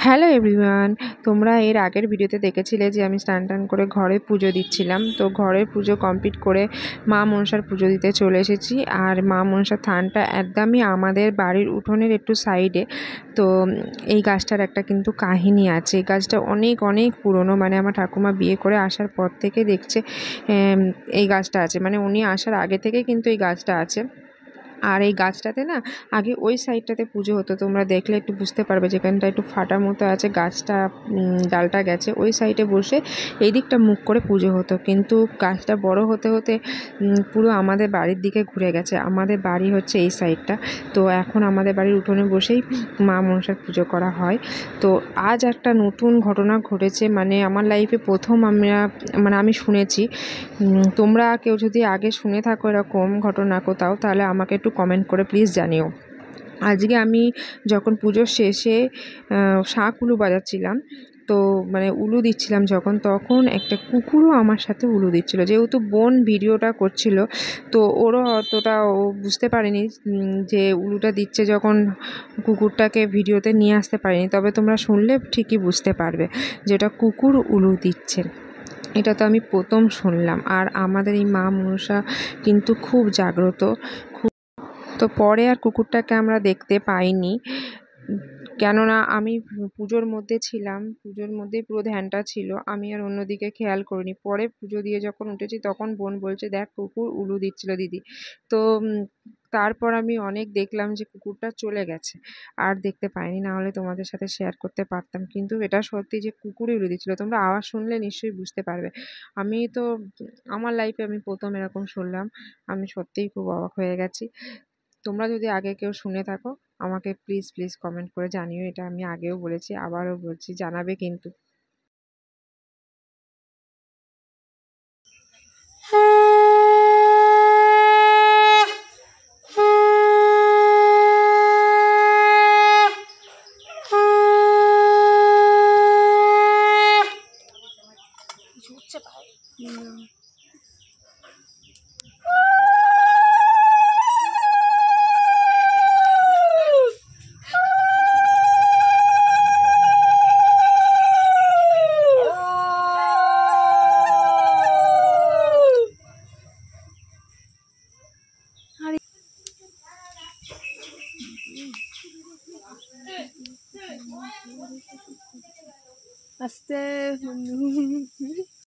Hello everyone, তোমরা এর আগের ভিডিওতে দেখেছিলে যে আমি স্নান টান করে ঘরে পুজো দিচ্ছিলাম। তো ঘরের পুজো কমপ্লিট করে মা মনসার পুজো দিতে চলে এসেছি। আর মা মনসার থানটা একদমই আমাদের বাড়ির উঠোনের একটু সাইডে। তো এই গাছটার একটা কিন্তু কাহিনী আছে। এই গাছটা অনেক অনেক পুরনো, মানে আমার ঠাকুমা বিয়ে করে আসার পর থেকে দেখছে এই গাছটা আছে, মানে উনি আসার আগে থেকে কিন্তু এই গাছটা আছে। আর এই গাছটাতে না আগে ওই সাইডটাতে পুজো হতো, তোমরা দেখলে একটু বুঝতে পারবে, যেখানটা একটু ফাটা মতো আছে, গাছটা ডালটা গেছে, ওই সাইডে বসে এই দিকটা মুখ করে পুজো হতো। কিন্তু গাছটা বড় হতে হতে পুরো আমাদের বাড়ির দিকে ঘুরে গেছে। আমাদের বাড়ি হচ্ছে এই সাইডটা। তো এখন আমাদের বাড়ির উঠোনে বসেই মা মনসার পুজো করা হয়। তো আজ একটা নতুন ঘটনা ঘটেছে, মানে আমার লাইফে প্রথম আমি শুনেছি। তোমরা কেউ যদি আগে শুনে থাকো এরকম ঘটনা কোথাও, তাহলে আমাকে একটু কমেন্ট করে প্লিজ জানিও। আজকে আমি যখন পুজোর শেষে শাঁখ উলু বাজাচ্ছিলাম, তো মানে উলু দিচ্ছিলাম তখন একটা কুকুরও আমার সাথে উলু দিচ্ছিল। যেহেতু বোন ভিডিওটা করছিল, তো ওরও অতটা ও বুঝতে পারেনি যে উলুটা দিচ্ছে, যখন কুকুরটাকে ভিডিওতে নিয়ে আসতে পারিনি। তবে তোমরা শুনলে ঠিকই বুঝতে পারবে যেটা কুকুর উলু দিচ্ছে। এটা তো আমি প্রথম শুনলাম। আর আমাদের এই মা মনসা কিন্তু খুব জাগ্রত। তো পরে আর কুকুরটাকে আমরা দেখতে পাইনি, কেননা আমি পুজোর মধ্যে ছিলাম, পুজোর মধ্যেই পুরো ধ্যানটা ছিল, আমি আর অন্যদিকে খেয়াল করিনি। পরে পুজো দিয়ে যখন উঠেছি তখন বোন বলছে, দেখ কুকুর উলু দিচ্ছিল দিদি। তো তারপর আমি অনেক দেখলাম যে কুকুরটা চলে গেছে, আর দেখতে পাইনি, না হলে তোমাদের সাথে শেয়ার করতে পারতাম। কিন্তু এটা সত্যি যে কুকুরই উলু দিচ্ছিল, তোমরা আওয়াজ শুনলে নিশ্চয়ই বুঝতে পারবে। আমি তো আমার লাইফে আমি প্রথম এরকম শুনলাম, আমি সত্যিই খুব অবাক হয়ে গেছি। তোমরা যদি আগে কেউ শুনে থাকো, আমাকে প্লিজ প্লিজ কমেন্ট করে জানিও। এটা আমি আগেও বলেছি, আবারও বলছি, জানাবে কিন্তু। আস্তে